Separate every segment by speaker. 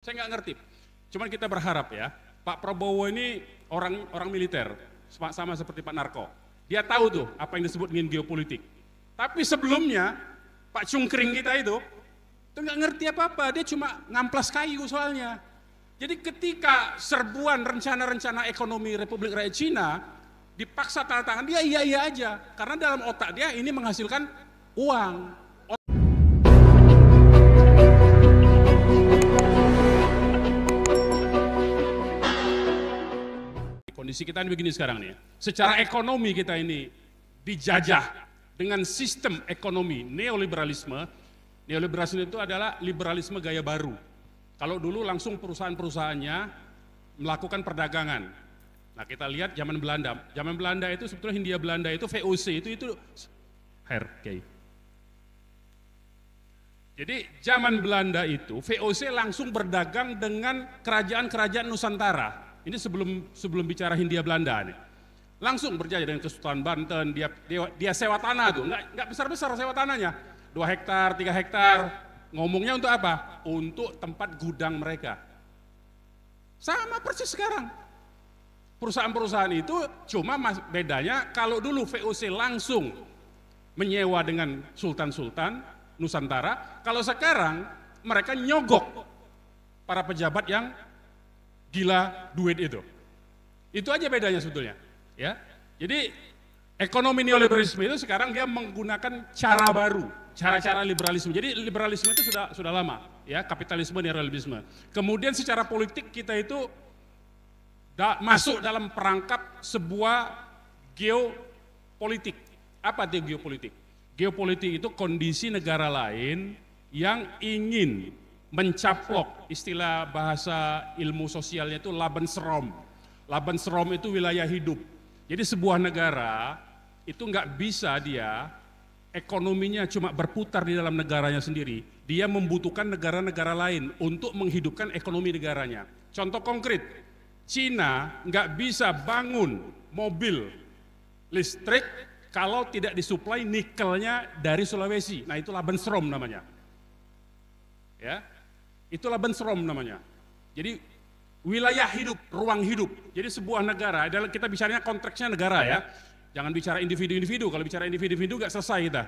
Speaker 1: Saya nggak ngerti. Cuman kita berharap ya, Pak Prabowo ini orang militer, sama seperti Pak Narko. Dia tahu tuh apa yang disebut dengan geopolitik. Tapi sebelumnya Pak Cungkring kita itu nggak ngerti apa-apa. Dia cuma ngamplas kayu soalnya. Jadi ketika serbuan rencana-rencana ekonomi Republik Rakyat Cina dipaksa tanda tangan, dia iya aja. Karena dalam otak dia ini menghasilkan uang. Kondisi kita ini begini sekarang nih. Secara ekonomi kita ini dijajah dengan sistem ekonomi neoliberalisme. Neoliberalisme itu adalah liberalisme gaya baru. Kalau dulu langsung perusahaan-perusahaannya melakukan perdagangan. Nah kita lihat zaman Belanda. Zaman Belanda itu sebetulnya Hindia Belanda itu VOC itu okay. Jadi zaman Belanda itu VOC langsung berdagang dengan kerajaan-kerajaan Nusantara. Ini sebelum bicara Hindia Belanda nih. Langsung berjaya dengan Kesultanan Banten, dia sewa tanah tuh, nggak besar-besar sewa tanahnya. 2 hektar, 3 hektar. Ngomongnya untuk apa? Untuk tempat gudang mereka. Sama persis sekarang. Perusahaan-perusahaan itu cuma bedanya kalau dulu VOC langsung menyewa dengan sultan-sultan Nusantara, kalau sekarang mereka nyogok para pejabat yang gila duit itu. Itu aja bedanya sebetulnya, ya. Jadi ekonomi neoliberalisme itu sekarang dia menggunakan cara baru, cara-cara liberalisme. Jadi liberalisme itu sudah lama, ya, kapitalisme neoliberalisme. Kemudian secara politik kita itu masuk dalam perangkap sebuah geopolitik. Apa itu geopolitik? Geopolitik itu kondisi negara lain yang ingin mencaplok, istilah bahasa ilmu sosialnya itu Lebensraum. Lebensraum itu wilayah hidup. Jadi sebuah negara itu nggak bisa dia ekonominya cuma berputar di dalam negaranya sendiri. Dia membutuhkan negara-negara lain untuk menghidupkan ekonomi negaranya. Contoh konkret, Cina nggak bisa bangun mobil listrik kalau tidak disuplai nikelnya dari Sulawesi. Nah itu Lebensraum namanya. Ya. Itu Lebensraum namanya. Jadi wilayah hidup, ruang hidup. Jadi sebuah negara, kita bicaranya konteksnya negara ya. Jangan bicara individu-individu, kalau bicara individu-individu nggak selesai kita.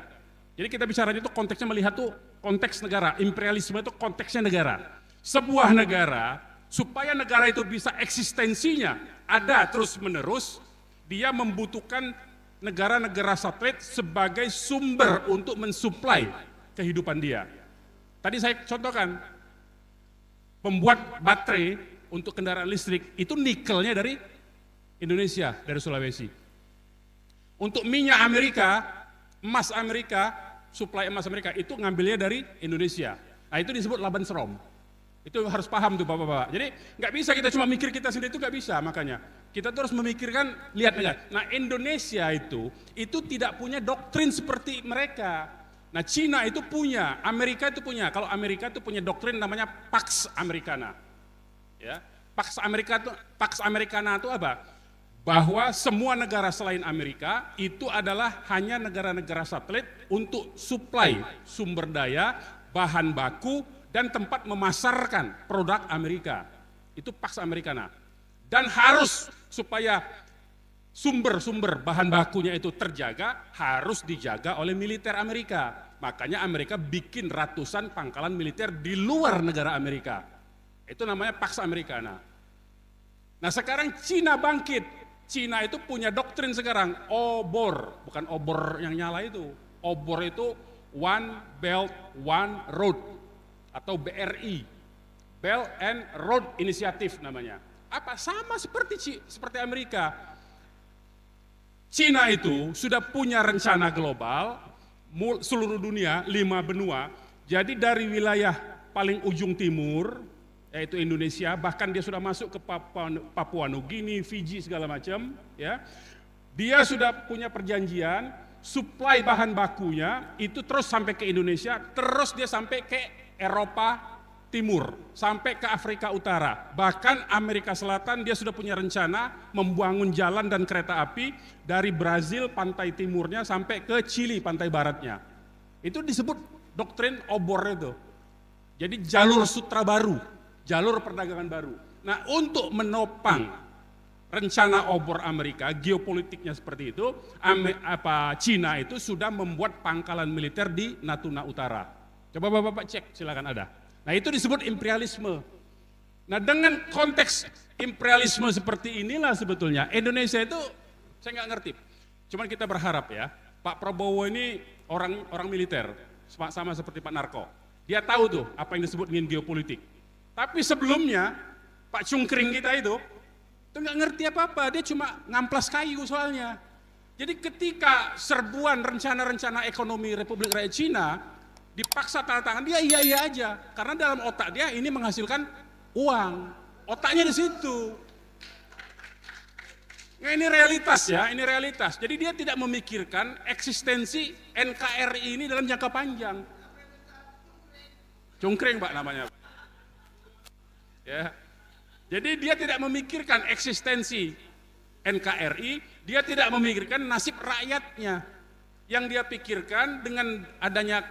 Speaker 1: Jadi kita bicaranya itu konteksnya melihat tuh konteks negara, imperialisme itu konteksnya negara. Sebuah negara, supaya negara itu bisa eksistensinya ada terus-menerus, dia membutuhkan negara-negara satelit sebagai sumber untuk mensuplai kehidupan dia. Tadi saya contohkan, pembuat baterai untuk kendaraan listrik itu nikelnya dari Indonesia, dari Sulawesi. Untuk minyak Amerika, emas Amerika, suplai emas Amerika itu ngambilnya dari Indonesia. Nah itu disebut Lebensraum. Itu harus paham tuh bapak-bapak. Jadi nggak bisa kita cuma mikir kita sendiri, itu nggak bisa, makanya kita terus memikirkan, lihat aja. Nah Indonesia itu tidak punya doktrin seperti mereka. Nah Cina itu punya, Amerika itu punya. Kalau Amerika itu punya doktrin namanya Pax Americana. Ya, Pax Americana itu apa? Bahwa semua negara selain Amerika itu adalah hanya negara-negara satelit untuk suplai sumber daya, bahan baku, dan tempat memasarkan produk Amerika. Itu Pax Americana. Dan harus supaya sumber-sumber bahan bakunya itu terjaga, harus dijaga oleh militer Amerika. Makanya Amerika bikin ratusan pangkalan militer di luar negara Amerika. Itu namanya Pax Americana. Nah sekarang Cina bangkit. Cina itu punya doktrin sekarang, obor. Bukan obor yang nyala itu. Obor itu One Belt, One Road. Atau BRI. Belt and Road Initiative namanya. Apa? Sama seperti Amerika. Cina itu sudah punya rencana global, seluruh dunia, 5 benua, jadi dari wilayah paling ujung timur, yaitu Indonesia, bahkan dia sudah masuk ke Papua Nugini, Fiji, segala macam, ya. Dia sudah punya perjanjian, suplai bahan bakunya, itu terus sampai ke Indonesia, terus dia sampai ke Eropa Timur, sampai ke Afrika Utara, bahkan Amerika Selatan dia sudah punya rencana membangun jalan dan kereta api dari Brazil pantai timurnya sampai ke Chili pantai baratnya. Itu disebut doktrin obor itu. Jadi jalur sutra baru. jalur perdagangan baru. Nah, untuk menopang rencana obor Amerika, geopolitiknya seperti itu, Cina itu sudah membuat pangkalan militer di Natuna Utara. Coba Bapak cek, silakan ada. Nah, itu disebut imperialisme. Nah, dengan konteks imperialisme seperti inilah sebetulnya Indonesia itu saya nggak ngerti. Cuman kita berharap ya, Pak Prabowo ini orang militer, sama seperti Pak Narko. Dia tahu tuh apa yang disebut dengan geopolitik. Tapi sebelumnya Pak Cungkring kita itu nggak ngerti apa-apa, dia cuma ngamplas kayu soalnya. Jadi ketika serbuan rencana-rencana ekonomi Republik Rakyat Cina dipaksa tanda tangan, dia iya aja. Karena dalam otak dia ini menghasilkan uang. Otaknya di situ. Nah, ini realitas ya, ini realitas. Jadi dia tidak memikirkan eksistensi NKRI ini dalam jangka panjang. Cungkring Pak namanya. Ya. Jadi dia tidak memikirkan eksistensi NKRI, dia tidak memikirkan nasib rakyatnya. Yang dia pikirkan dengan adanya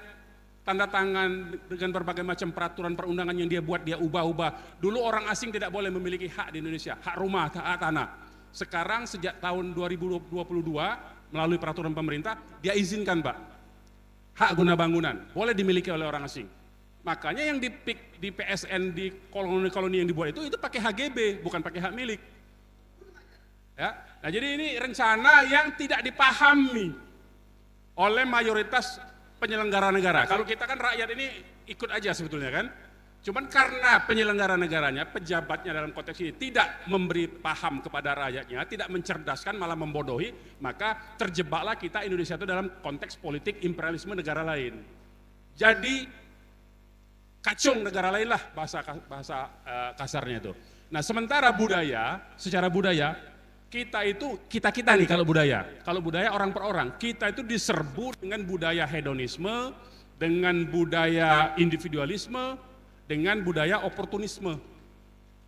Speaker 1: tanda tangan dengan berbagai macam peraturan perundangan yang dia buat, dia ubah-ubah. Dulu orang asing tidak boleh memiliki hak di Indonesia, hak rumah, hak tanah. Sekarang sejak tahun 2022 melalui peraturan pemerintah, dia izinkan Pak, hak guna bangunan boleh dimiliki oleh orang asing. Makanya yang di PSN, di koloni-koloni yang dibuat itu pakai HGB, bukan pakai hak milik. Ya. Nah, jadi ini rencana yang tidak dipahami oleh mayoritas penyelenggara negara. Kalau kita kan rakyat ini ikut aja sebetulnya kan. Cuman karena penyelenggara negaranya, pejabatnya dalam konteks ini tidak memberi paham kepada rakyatnya, tidak mencerdaskan, malah membodohi, maka terjebaklah kita Indonesia itu dalam konteks politik imperialisme negara lain. Jadi kacung negara lain lah bahasa kasarnya itu. Nah, sementara budaya, secara budaya kita nih kalau budaya orang per orang, kita itu diserbu dengan budaya hedonisme, dengan budaya individualisme, dengan budaya oportunisme.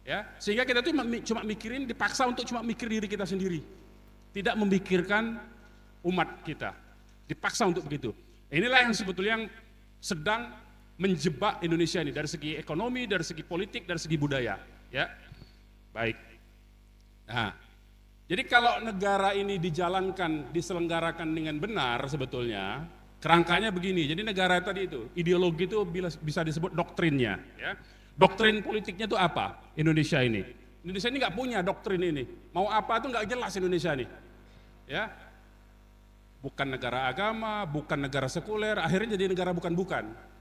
Speaker 1: Ya, sehingga kita tuh cuma mikirin, dipaksa untuk cuma mikir diri kita sendiri. Tidak memikirkan umat kita. Dipaksa untuk begitu. Inilah yang sebetulnya yang sedang menjebak Indonesia ini dari segi ekonomi, dari segi politik, dari segi budaya, ya. Baik. Nah, jadi kalau negara ini diselenggarakan dengan benar sebetulnya, kerangkanya begini. Jadi negara tadi itu, ideologi itu bisa disebut doktrinnya, ya. Doktrin politiknya itu apa? Indonesia ini. Indonesia ini nggak punya doktrin ini. Mau apa tuh nggak jelas Indonesia ini, ya. Bukan negara agama, bukan negara sekuler, akhirnya jadi negara bukan-bukan.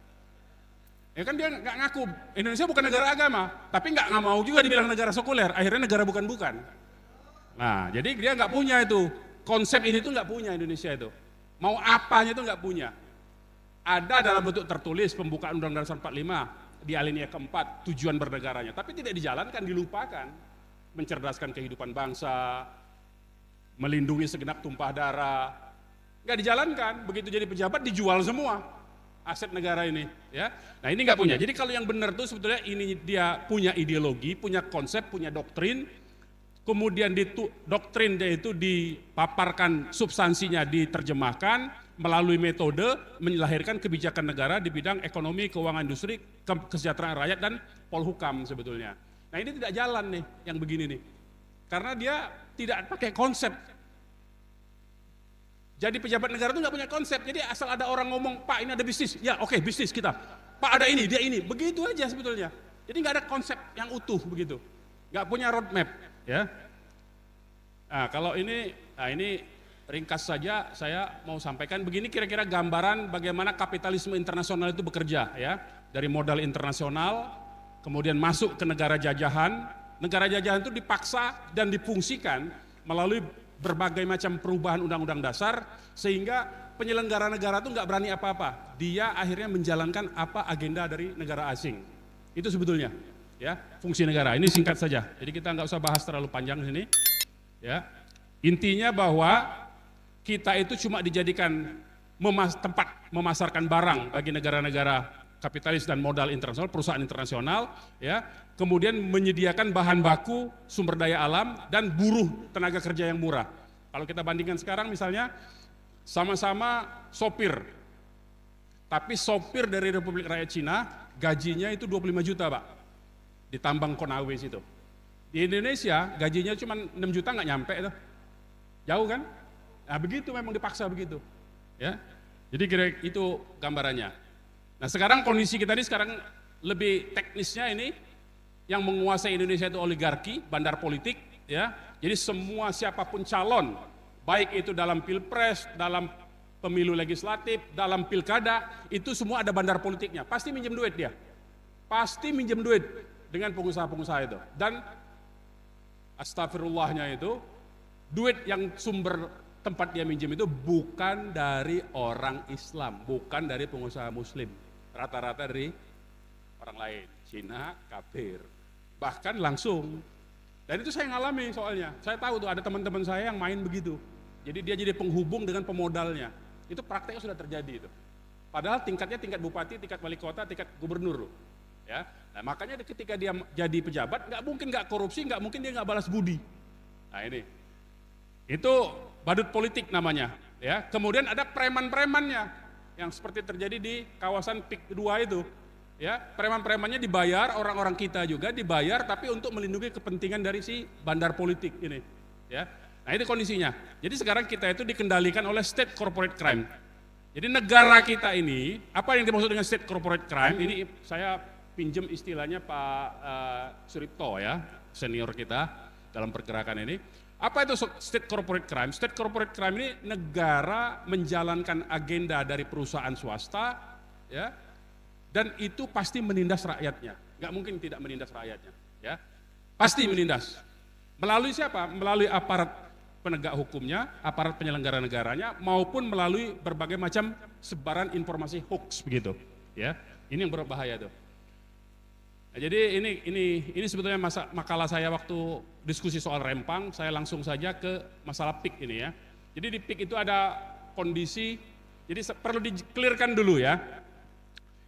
Speaker 1: Ya kan dia nggak ngaku Indonesia bukan negara agama, tapi nggak mau juga dibilang negara sekuler, akhirnya negara bukan-bukan. Nah, jadi dia nggak punya itu konsep ini tuh nggak punya Indonesia itu. Mau apanya itu nggak punya. Ada dalam bentuk tertulis pembukaan Undang-Undang Dasar 45 di alinea keempat tujuan bernegaranya, tapi tidak dijalankan, dilupakan. Mencerdaskan kehidupan bangsa, melindungi segenap tumpah darah, nggak dijalankan. Begitu jadi pejabat dijual semua aset negara ini, ya. Nah, ini nggak punya. Jadi kalau yang benar tuh sebetulnya ini dia punya ideologi, punya konsep, punya doktrin. Kemudian doktrin dia itu dipaparkan, substansinya diterjemahkan melalui metode melahirkan kebijakan negara di bidang ekonomi, keuangan, industri, kesejahteraan rakyat dan polhukam sebetulnya. Nah, ini tidak jalan nih yang begini nih. Karena dia tidak pakai konsep. Jadi pejabat negara itu nggak punya konsep. Jadi asal ada orang ngomong, Pak ini ada bisnis, ya oke, bisnis kita. Pak ada ini, dia ini, begitu aja sebetulnya. Jadi nggak ada konsep yang utuh begitu, nggak punya roadmap, ya. Nah, kalau ini ringkas saja saya mau sampaikan begini kira-kira gambaran bagaimana kapitalisme internasional itu bekerja, ya. Dari modal internasional, kemudian masuk ke negara jajahan. Negara jajahan itu dipaksa dan difungsikan melalui berbagai macam perubahan undang-undang dasar sehingga penyelenggara negara itu nggak berani apa-apa. Dia akhirnya menjalankan apa agenda dari negara asing. Itu sebetulnya, ya, fungsi negara. Ini singkat saja. Jadi kita nggak usah bahas terlalu panjang di sini. Ya, intinya bahwa kita itu cuma dijadikan tempat memasarkan barang bagi negara-negara kapitalis dan modal internasional, perusahaan internasional, ya. Kemudian menyediakan bahan baku, sumber daya alam, dan buruh tenaga kerja yang murah. Kalau kita bandingkan sekarang misalnya, sama-sama sopir. Tapi sopir dari Republik Rakyat Cina, gajinya itu 25 juta Pak. di tambang Konawe situ. Di Indonesia gajinya cuma 6 juta nggak nyampe itu. Jauh kan? Nah begitu memang dipaksa begitu. Ya. Jadi kira itu gambarannya. Nah sekarang kondisi kita ini sekarang lebih teknisnya ini yang menguasai Indonesia itu oligarki, bandar politik, ya. Jadi semua siapapun calon, baik itu dalam pilpres, dalam pemilu legislatif, dalam pilkada, itu semua ada bandar politiknya. Pasti minjem duit dia. Pasti minjem duit dengan pengusaha-pengusaha itu. Dan astagfirullahnya itu, duit yang sumber tempat dia minjem itu bukan dari orang Islam, bukan dari pengusaha muslim. Rata-rata dari orang lain, Cina, kafir. Bahkan langsung. Dan itu saya ngalami soalnya. Saya tahu tuh ada teman-teman saya yang main begitu. Jadi dia jadi penghubung dengan pemodalnya. Itu prakteknya sudah terjadi itu. Padahal tingkatnya tingkat bupati, tingkat wali kota, tingkat gubernur. Ya. Nah, makanya ketika dia jadi pejabat, nggak mungkin nggak korupsi, nggak mungkin dia nggak balas budi. Nah ini, itu badut politik namanya. Ya. Kemudian ada preman-premannya, yang seperti terjadi di kawasan PIK 2 itu. Ya, preman-premannya dibayar, orang-orang kita juga dibayar, tapi untuk melindungi kepentingan dari si bandar politik ini. Ya. Nah ini kondisinya. Jadi sekarang kita itu dikendalikan oleh state corporate crime. Jadi negara kita ini, apa yang dimaksud dengan state corporate crime? Ini saya pinjam istilahnya Pak Suripto ya, senior kita dalam pergerakan ini. Apa itu state corporate crime? State corporate crime ini negara menjalankan agenda dari perusahaan swasta, ya, dan itu pasti menindas rakyatnya. Nggak mungkin tidak menindas rakyatnya, ya, pasti menindas. Melalui siapa? Melalui aparat penegak hukumnya, aparat penyelenggara negaranya, maupun melalui berbagai macam sebaran informasi hoax begitu, ya. Ini yang berbahaya tuh. Nah, jadi ini sebetulnya makalah saya waktu diskusi soal Rempang, saya langsung saja ke masalah PIK ini ya. Jadi di PIK itu ada kondisi, jadi perlu di-clearkan dulu ya.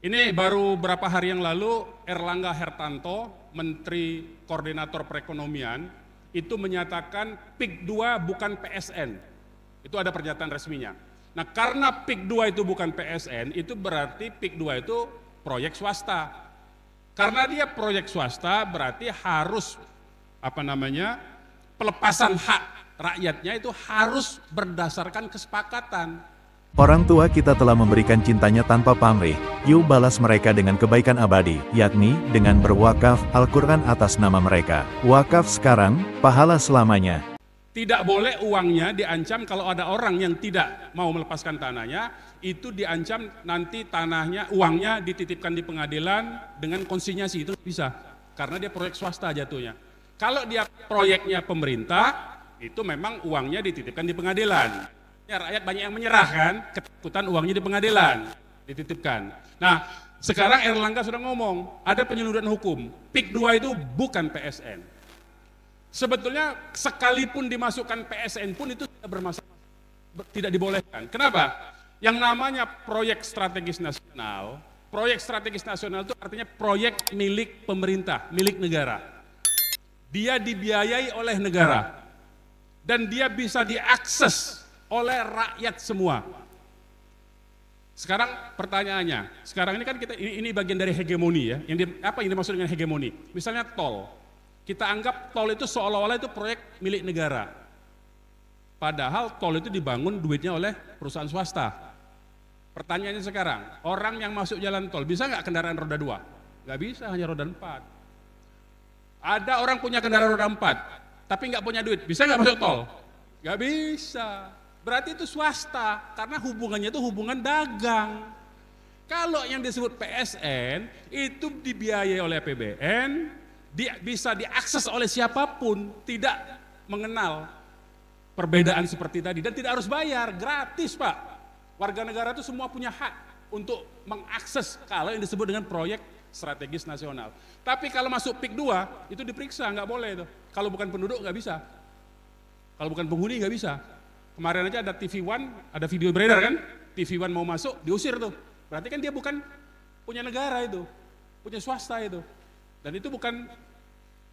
Speaker 1: Ini baru beberapa hari yang lalu Erlangga Hertanto, Menteri Koordinator Perekonomian, itu menyatakan PIK 2 bukan PSN. Itu ada pernyataan resminya. Nah karena PIK 2 itu bukan PSN, itu berarti PIK 2 itu proyek swasta. Karena dia proyek swasta berarti harus pelepasan hak rakyatnya itu harus berdasarkan kesepakatan.
Speaker 2: Orang tua kita telah memberikan cintanya tanpa pamrih, yuk balas mereka dengan kebaikan abadi, yakni dengan berwakaf Al-Quran atas nama mereka. Wakaf sekarang, pahala selamanya.
Speaker 1: Tidak boleh uangnya diancam kalau ada orang yang tidak mau melepaskan tanahnya, itu diancam nanti tanahnya, uangnya dititipkan di pengadilan dengan konsinyasi, itu bisa. Karena dia proyek swasta jatuhnya. Kalau dia proyeknya pemerintah, itu memang uangnya dititipkan di pengadilan. Ya, rakyat banyak yang menyerah kan, ketakutan uangnya di pengadilan, dititipkan. Nah, sekarang Erlangga sudah ngomong, ada penyeluduran hukum, PIK 2 itu bukan PSN. Sebetulnya sekalipun dimasukkan PSN pun itu tidak bermasalah, tidak dibolehkan. Kenapa? Yang namanya proyek strategis nasional itu artinya proyek milik pemerintah, milik negara. Dia dibiayai oleh negara, dan dia bisa diakses oleh rakyat semua. Sekarang pertanyaannya, sekarang ini kan kita ini bagian dari hegemoni ya. Apa yang dimaksud dengan hegemoni? Misalnya tol. Kita anggap tol itu seolah-olah itu proyek milik negara. Padahal tol itu dibangun duitnya oleh perusahaan swasta. Pertanyaannya sekarang, orang yang masuk jalan tol bisa nggak kendaraan roda 2? Nggak bisa, hanya roda 4. Ada orang punya kendaraan roda 4, tapi nggak punya duit, bisa nggak masuk tol? Nggak bisa. Berarti itu swasta, karena hubungannya itu hubungan dagang. Kalau yang disebut PSN, itu dibiayai oleh APBN, bisa diakses oleh siapapun, tidak mengenal perbedaan seperti tadi, dan tidak harus bayar, gratis Pak. Warga negara itu semua punya hak untuk mengakses kalau yang disebut dengan proyek strategis nasional. Tapi kalau masuk PIK 2, itu diperiksa, nggak boleh itu. Kalau bukan penduduk nggak bisa, kalau bukan penghuni nggak bisa. Kemarin aja ada TV One, ada video beredar kan, TV One mau masuk, diusir tuh. Berarti kan dia bukan punya negara itu, punya swasta itu. Dan itu bukan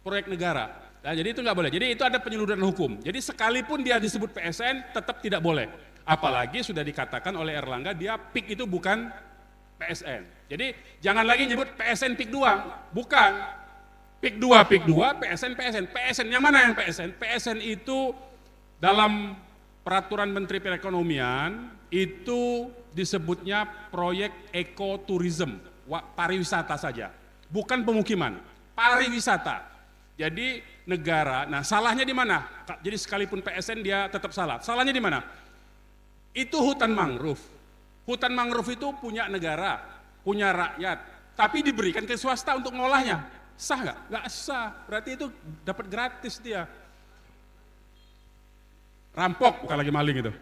Speaker 1: proyek negara. Nah, jadi itu nggak boleh. Jadi itu ada penyeluduran hukum. Jadi sekalipun dia disebut PSN, tetap tidak boleh. Apalagi sudah dikatakan oleh Erlangga, dia PIK itu bukan PSN. Jadi jangan lagi nyebut PSN PIK 2, bukan. PIK 2, PSN yang mana yang PSN? PSN itu dalam peraturan Menteri Perekonomian itu disebutnya proyek ekoturism, pariwisata saja, bukan pemukiman, pariwisata. Jadi negara, nah salahnya di mana? Jadi sekalipun PSN dia tetap salah. Salahnya di mana? Itu hutan mangrove. Hutan mangrove itu punya negara, punya rakyat, tapi diberikan ke swasta untuk ngolahnya. Sah nggak? Nggak sah. Berarti itu dapat gratis dia. Rampok, bukan lagi maling itu.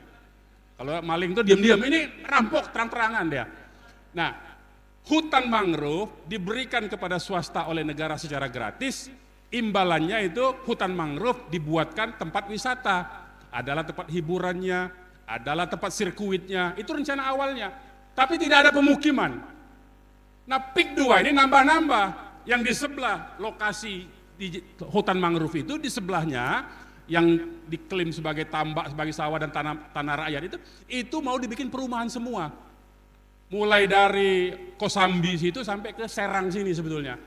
Speaker 1: Kalau maling itu diam-diam, ini rampok terang-terangan dia. Nah, hutan mangrove diberikan kepada swasta oleh negara secara gratis, imbalannya itu hutan mangrove dibuatkan tempat wisata, adalah tempat hiburannya, adalah tempat sirkuitnya, itu rencana awalnya. Tapi tidak ada pemukiman. Nah, PIK 2 ini nambah-nambah. Yang di sebelah lokasi di hutan mangrove itu, di sebelahnya yang diklaim sebagai tambak, sebagai sawah dan tanah rakyat itu mau dibikin perumahan semua. Mulai dari Kosambi situ sampai ke Serang sini sebetulnya.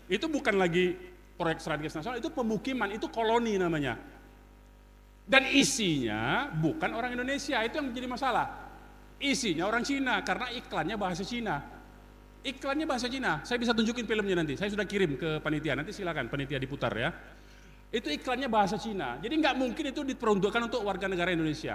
Speaker 1: Itu bukan lagi proyek strategis nasional, itu pemukiman, itu koloni namanya. Dan isinya bukan orang Indonesia, itu yang menjadi masalah. Isinya orang Cina, karena iklannya bahasa Cina. Iklannya bahasa Cina, saya bisa tunjukin filmnya nanti, saya sudah kirim ke panitia, nanti silakan panitia diputar ya. Itu iklannya bahasa Cina, jadi nggak mungkin itu diperuntukkan untuk warga negara Indonesia.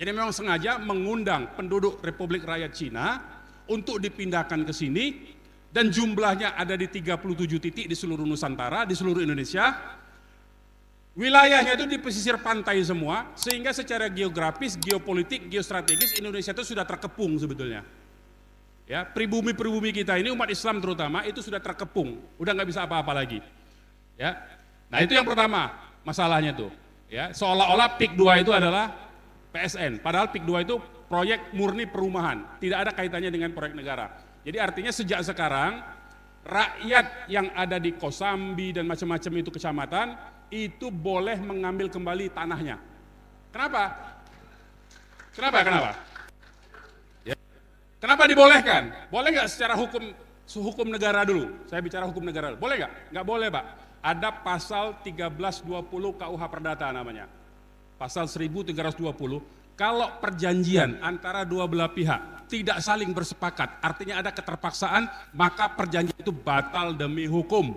Speaker 1: Jadi memang sengaja mengundang penduduk Republik Rakyat Cina untuk dipindahkan ke sini, dan jumlahnya ada di 37 titik di seluruh Nusantara, di seluruh Indonesia. Wilayahnya itu di pesisir pantai semua, sehingga secara geografis, geopolitik, geostrategis Indonesia itu sudah terkepung sebetulnya. Ya, pribumi-pribumi kita ini umat Islam terutama itu sudah terkepung, udah nggak bisa apa-apa lagi. Ya, nah itu yang pertama masalahnya tuh. Ya, seolah-olah PIK 2 itu adalah PSN, padahal PIK 2 itu proyek murni perumahan, tidak ada kaitannya dengan proyek negara. Jadi artinya sejak sekarang rakyat yang ada di Kosambi dan macam-macam itu kecamatan itu boleh mengambil kembali tanahnya. Kenapa? Kenapa? Kenapa dibolehkan? Boleh nggak secara hukum negara dulu? Saya bicara hukum negara dulu. Boleh nggak? Nggak boleh, Pak. Ada pasal 1320 KUH Perdata namanya. Pasal 1320. Kalau perjanjian antara dua belah pihak tidak saling bersepakat, artinya ada keterpaksaan, maka perjanjian itu batal demi hukum.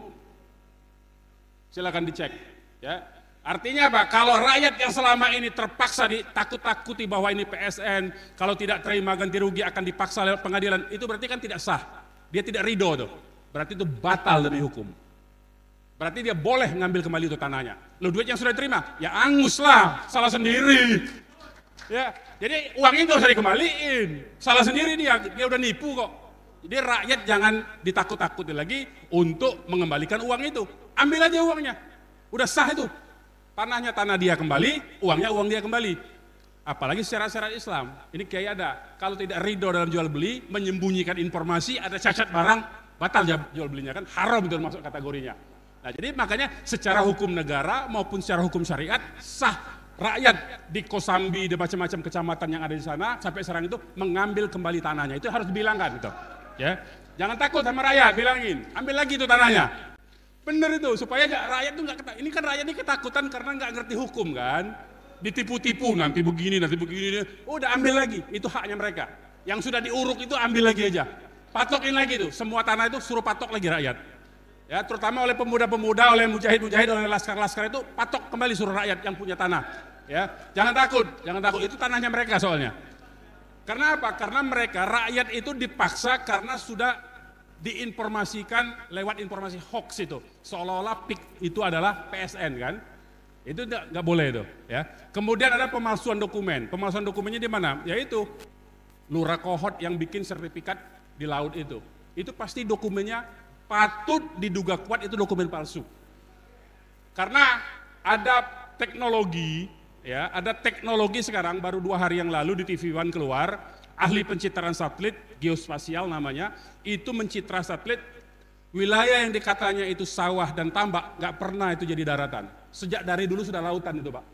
Speaker 1: Silakan dicek. Ya. Artinya apa? Kalau rakyat yang selama ini terpaksa ditakut-takuti bahwa ini PSN, kalau tidak terima ganti rugi akan dipaksa lewat pengadilan, itu berarti kan tidak sah. Dia tidak ridho tuh. Berarti itu batal demi hukum. Berarti dia boleh ngambil kembali itu tanahnya. Loh, duit yang sudah diterima, ya angus lah, salah sendiri. Ya, jadi uangnya nggak usah dikembaliin, salah sendiri dia udah nipu kok. Jadi rakyat jangan ditakut-takuti lagi untuk mengembalikan uang itu. Ambil aja uangnya, udah sah itu. Tanahnya tanah dia kembali, uangnya uang dia kembali. Apalagi secara syariat Islam, ini kiai ada. Kalau tidak ridho dalam jual beli, menyembunyikan informasi, ada cacat barang, batal jual belinya kan, haram itu masuk kategorinya. Nah jadi makanya secara hukum negara maupun secara hukum syariat sah rakyat di Kosambi, di macam-macam kecamatan yang ada di sana sampai sekarang itu mengambil kembali tanahnya. Itu harus dibilangkan gitu. Ya, jangan takut sama rakyat, bilangin, ambil lagi itu tanahnya. Bener itu, supaya rakyat itu nggak ini kan rakyat ini ketakutan karena nggak ngerti hukum kan, ditipu-tipu nanti begini, udah ambil lagi, itu haknya mereka. Yang sudah diuruk itu ambil lagi aja, patokin lagi tuh, semua tanah itu suruh patok lagi rakyat. Ya, terutama oleh pemuda-pemuda, oleh mujahid-mujahid, oleh laskar-laskar itu patok kembali suruh rakyat yang punya tanah. Ya, jangan takut, itu tanahnya mereka soalnya. Karena apa? Karena mereka rakyat itu dipaksa karena sudah diinformasikan lewat informasi hoax itu, seolah-olah PIK itu adalah PSN kan, itu nggak boleh itu ya. Kemudian ada pemalsuan dokumennya di mana? Yaitu lurah kohot yang bikin sertifikat di laut itu pasti dokumennya patut diduga kuat itu dokumen palsu, karena ada teknologi ya, ada teknologi sekarang baru 2 hari yang lalu di TV One keluar, ahli pencitraan satelit geospasial namanya, itu mencitra satelit wilayah yang dikatanya itu sawah dan tambak, nggak pernah itu jadi daratan. Sejak dari dulu sudah lautan itu Pak.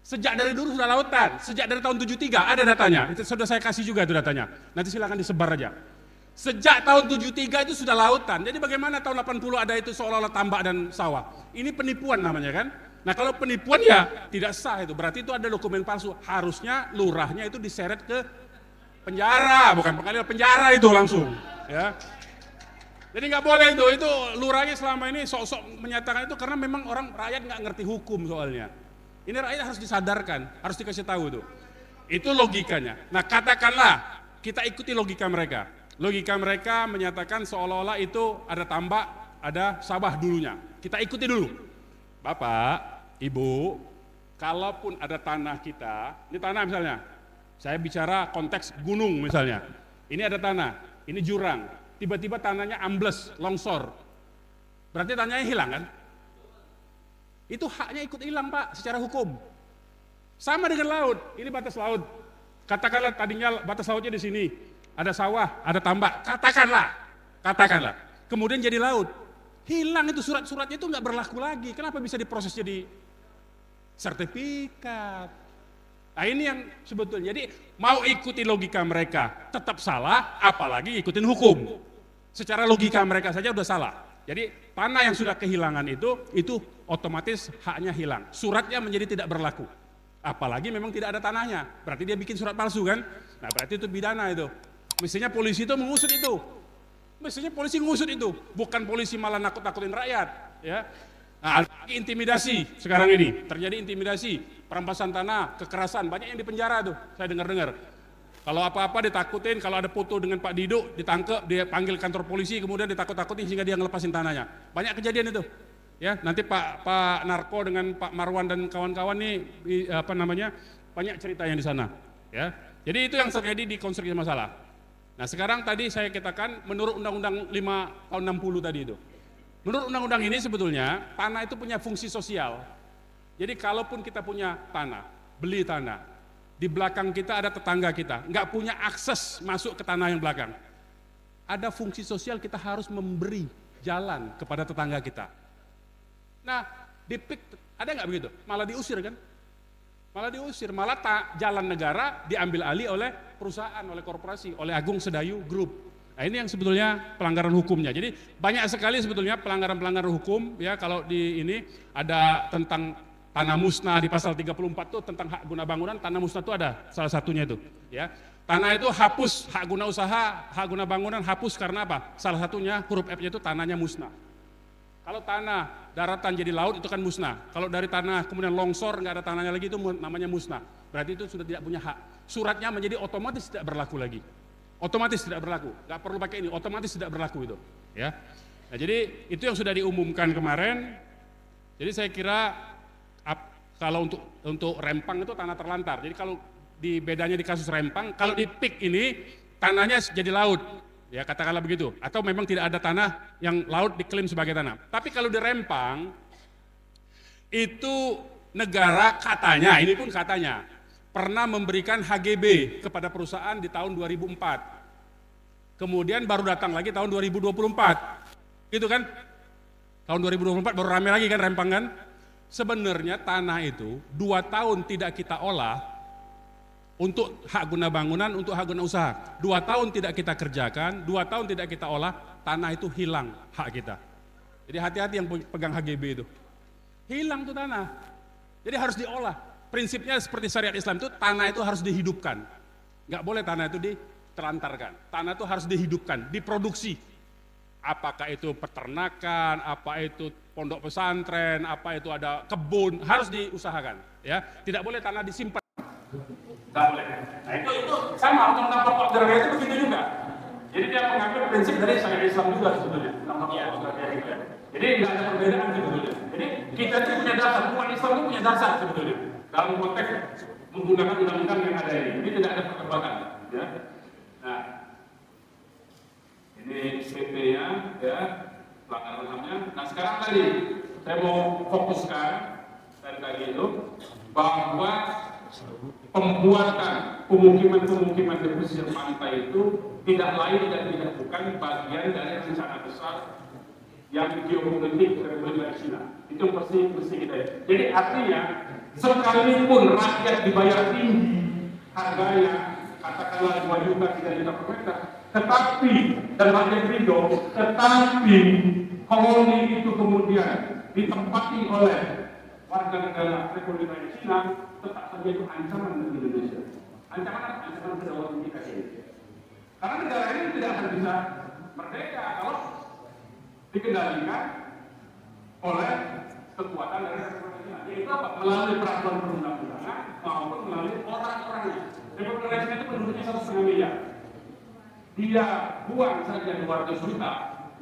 Speaker 1: Sejak dari dulu sudah lautan, sejak dari tahun 73 ada datanya, itu sudah saya kasih juga itu datanya. Nanti silakan disebar aja. Sejak tahun 73 itu sudah lautan. Jadi bagaimana tahun 80 ada itu seolah-olah tambak dan sawah. Ini penipuan namanya kan. Nah kalau penipuan ya tidak sah itu. Berarti itu ada dokumen palsu. Harusnya lurahnya itu diseret ke penjara, bukan pengadilan, penjara itu langsung. Ya. Jadi nggak boleh itu lurahnya selama ini sok-sok menyatakan itu karena memang orang rakyat nggak ngerti hukum soalnya. Ini rakyat harus disadarkan, harus dikasih tahu itu. Itu logikanya. Nah katakanlah kita ikuti logika mereka. Logika mereka menyatakan seolah-olah itu ada tambak, ada sawah dulunya. Kita ikuti dulu. Bapak, Ibu, kalaupun ada tanah kita, ini tanah misalnya, saya bicara konteks gunung misalnya. Ini ada tanah, ini jurang, tiba-tiba tanahnya ambles, longsor. Berarti tanahnya hilang kan? Itu haknya ikut hilang Pak, secara hukum. Sama dengan laut, ini batas laut. Katakanlah tadinya batas lautnya di sini. Ada sawah, ada tambak, katakanlah. Kemudian jadi laut, hilang itu surat-suratnya itu nggak berlaku lagi. Kenapa bisa diproses jadi sertifikat? Nah ini yang sebetulnya, jadi mau ikuti logika mereka tetap salah, apalagi ikutin hukum. Secara logika mereka saja udah salah. Jadi tanah yang sudah kehilangan itu otomatis haknya hilang. Suratnya menjadi tidak berlaku. Apalagi memang tidak ada tanahnya, berarti dia bikin surat palsu kan? Nah berarti itu pidana itu. Mestinya polisi itu mengusut itu. Mestinya polisi mengusut itu, bukan polisi malah nakut-nakutin rakyat, ya. Nah, intimidasi sekarang ini, terjadi intimidasi, perampasan tanah, kekerasan, banyak yang dipenjara tuh, saya dengar-dengar. Kalau apa-apa ditakutin, kalau ada foto dengan Pak Dido, ditangkap, dia panggil kantor polisi, kemudian ditakut-takutin sehingga dia ngelepasin tanahnya. Banyak kejadian itu. Ya, nanti Pak Narko dengan Pak Marwan dan kawan-kawan nih banyak cerita yang di sana, ya. Jadi itu yang terjadi di konstruksi masalah. Nah sekarang tadi saya katakan menurut Undang-Undang 5 tahun 60 tadi itu. Menurut undang-undang ini sebetulnya tanah itu punya fungsi sosial. Jadi kalaupun kita punya tanah, beli tanah, di belakang kita ada tetangga kita, nggak punya akses masuk ke tanah yang belakang. Ada fungsi sosial, kita harus memberi jalan kepada tetangga kita. Nah di PIK ada nggak begitu? Malah diusir kan? Malah diusir, malah jalan negara diambil alih oleh perusahaan, oleh korporasi, oleh Agung Sedayu Group. Nah ini yang sebetulnya pelanggaran hukumnya. Jadi banyak sekali sebetulnya pelanggaran-pelanggaran hukum ya. Kalau di ini ada tentang tanah musnah di pasal 34 tuh tentang hak guna bangunan, tanah musnah itu ada salah satunya itu ya. Tanah itu hapus, hak guna usaha, hak guna bangunan hapus karena apa? Salah satunya huruf F-nya itu tanahnya musnah. Kalau tanah daratan jadi laut itu kan musnah. Kalau dari tanah kemudian longsor nggak ada tanahnya lagi itu namanya musnah. Berarti itu sudah tidak punya hak. Suratnya menjadi otomatis tidak berlaku lagi. Otomatis tidak berlaku. Nggak perlu pakai ini. Otomatis tidak berlaku itu. Ya. Nah jadi itu yang sudah diumumkan kemarin. Jadi saya kira kalau untuk Rempang itu tanah terlantar. Jadi kalau bedanya di kasus Rempang, kalau di PIK ini tanahnya jadi laut. Ya katakanlah begitu, atau memang tidak ada tanah yang laut diklaim sebagai tanah. Tapi kalau di Rempang, itu negara katanya, ini pun katanya, pernah memberikan HGB kepada perusahaan di tahun 2004. Kemudian baru datang lagi tahun 2024. Gitu kan? Tahun 2024 baru rame lagi kan Rempang kan? Sebenarnya tanah itu 2 tahun tidak kita olah, untuk hak guna bangunan, untuk hak guna usaha. 2 tahun tidak kita kerjakan, 2 tahun tidak kita olah, tanah itu hilang hak kita. Jadi hati-hati yang pegang HGB itu. Hilang tuh tanah. Jadi harus diolah. Prinsipnya seperti syariat Islam itu, tanah itu harus dihidupkan. Nggak boleh tanah itu ditelantarkan. Tanah itu harus dihidupkan, diproduksi. Apakah itu peternakan, apa itu pondok pesantren, apa itu ada kebun, harus diusahakan. Ya, tidak boleh tanah disimpan. Nggak boleh. Nah itu sama undang-undang pokok agraria itu begitu juga. Jadi dia mengambil prinsip dari syariat Islam juga sebetulnya. Jadi nggak ada perbedaan sebetulnya. Jadi kita itu punya dasar, umat Islam itu punya dasar sebetulnya. Dalam konteks menggunakan undang-undang yang ada ini tidak ada perkembangan. Ya. Nah, ini PP-nya, ya, pelanggaran HAM-nya. Nah sekarang tadi saya mau fokuskan dari tadi itu bahwa pembuatan pemukiman-pemukiman di pesisir pantai itu tidak lain dan tidak bukan bagian dari rencana besar yang geopolitik Republik China. Itu mesti kita. Jadi artinya sekalipun rakyat dibayar tinggi harganya, katakanlah 2 juta 3 juta per meter, Tetapi, dan rakyat ridho, tetapi koloni itu kemudian ditempati oleh warga negara Republik China, tetap saja itu ancaman bagi Indonesia. Ancaman kedaulatan kita ini. Karena negara ini tidak akan bisa merdeka kalau dikendalikan oleh kekuatan dari Republik China. Yaitu apa? Melalui peraturan perundang-undangan maupun melalui orang-orangnya. Republik China itu penduduknya 1,5 miliar. Dia buang saja 200 juta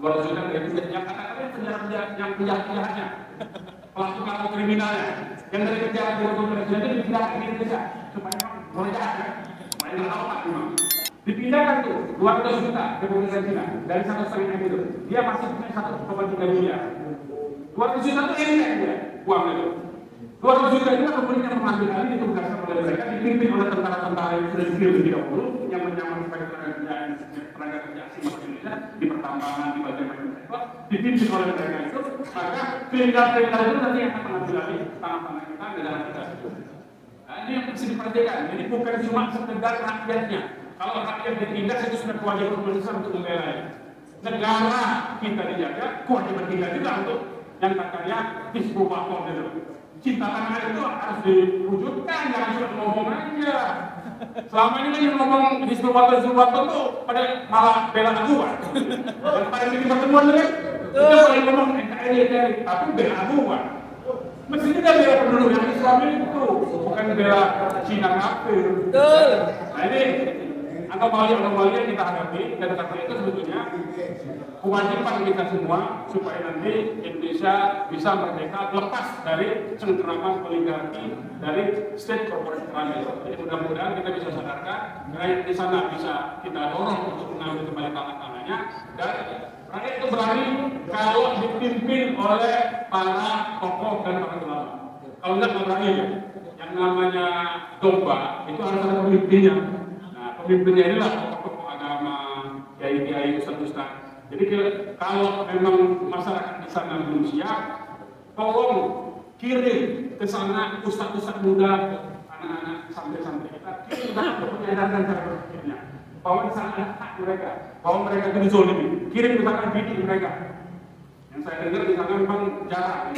Speaker 1: dari yang katakanlah penjahat-penjahatnya, pelaku kriminalnya, yang dari penjara di Republik China itu dipindahkan ke Indonesia supaya mulai jahat kan, supaya nggak lama memang. Dipindahkan tuh 200 juta ke Republik China dari 1,5 itu, dia masih punya 1,3 miliar. 200 juta itu enteng dia, uang itu. 200 juta itu kemudian yang mengambil alih ditugaskan oleh mereka, dipimpin oleh tentara-tentara yang sudah skill lebih dahulu, yang menyamar sebagai tenaga kerja asing masuk Indonesia di pertambangan, di bagian sektor, dipimpin oleh mereka itu, maka kriminal-kriminal itu nanti akan mengambil alih tanah-tanah kita, negara kita. Nah, ini yang harus diperhatikan. Jadi bukan cuma sekedar rakyatnya. Kalau rakyat ditindas itu sudah kewajiban manusia untuk membela. Negara kita dijaga, kewajiban kita juga untuk yang katanya disproporsional itu. Cinta tanah air itu harus diwujudkan, jangan cuma ngomong aja. Selama ini kan yang ngomong disproporsional itu pada malah bela aguan. Dan pada bikin pertemuan itu dia boleh ngomong NKRI, tapi bela aguan. Mestinya dia bela penduduk yang Islam itu, bukan bela Cina kafir. Nah ini anomali yang kita hadapi, dan karena itu sebetulnya kewajiban kita semua supaya nanti Indonesia bisa merdeka lepas dari cengkeraman oligarki dari state corporate triangle. Jadi mudah-mudahan kita bisa sadarkan rakyat di sana bisa kita dorong untuk mengambil kembali tanah-tanahnya, dan rakyat itu berani kalau dipimpin oleh para tokoh dan para ulama. Kalau enggak berani ya, yang namanya domba itu harus ada pemimpinnya. Pemimpinnya inilah tokoh agama, kiai-kiai, ustaz-ustaz. Jadi kalau memang masyarakat di sana belum siap, tolong kirim ke sana ustaz-ustaz muda, anak-anak santri-santri kita, kirim untuk menyadarkan cara berpikirnya, bahwa di sana ada hak mereka, bahwa mereka itu dizolimi. Kirim ke sana bidik mereka. Yang saya dengar di sana memang jarang,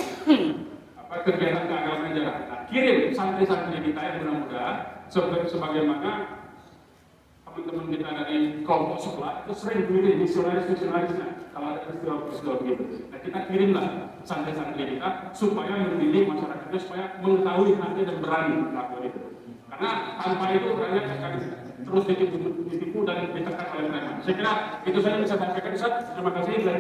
Speaker 1: kegiatan keagamaan jarang. Nah, kirim santri-santri kita yang mudah-mudahan sebagaimana teman-teman kita dari kelompok sekolah itu sering kirim misionaris-misionarisnya kalau ada peristiwa-peristiwa begitu. Nah kita kirimlah santri-santri kita supaya mendidik masyarakatnya supaya mengetahui hati dan berani melakukan itu. Karena tanpa itu rakyat akan terus ditipu dan ditekan oleh mereka. Saya kira itu saja bisa saya sampaikan. Terima kasih. Saya